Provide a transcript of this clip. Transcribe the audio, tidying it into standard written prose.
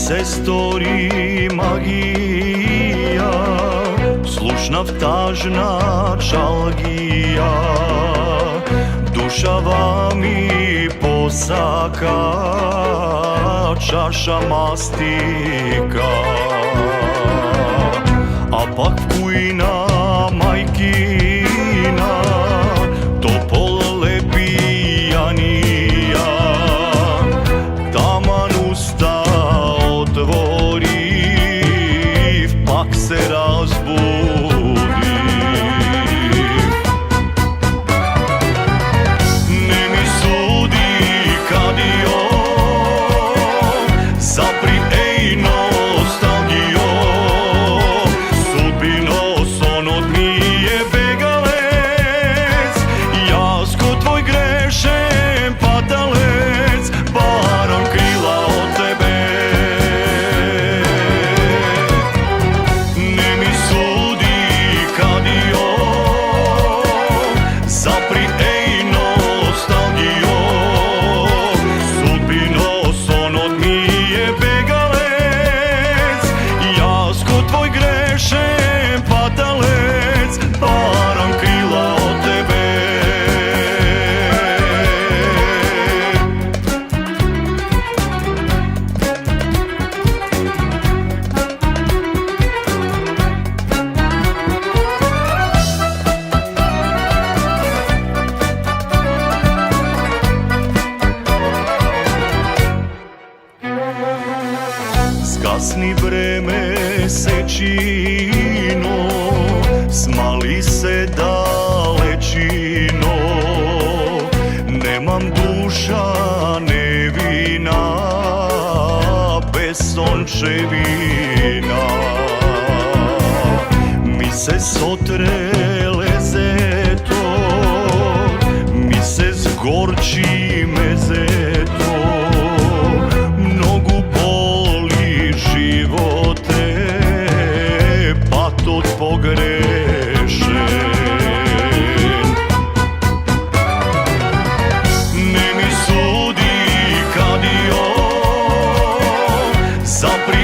se stori magija, slušna vtažna čalgija, dušava mi posaka, čaša mastika, a pak kujna majkina, topol lepijanija, taman usta otvori, pak se razbudi. Ne mi sudi kadio, zapri ej nostalgio, sudbinos on od nije begalec, jaz ko tvoj grešen patalec, baram krila od tebe. Ne mi sudi kadio, zapri ej nostalgio, sudbinos on od nije begalec, jaz ko tvoj grešen patalec, baram krila od tebe. Zgasni vreme sečino, smali se dalečino, nemam duša nevina, bez sončevina. Mi se sotre lezeto, mi se zgorči mezeto, mnogu boli živote, patot pogrešen. Ne mi sudi kadio, zapri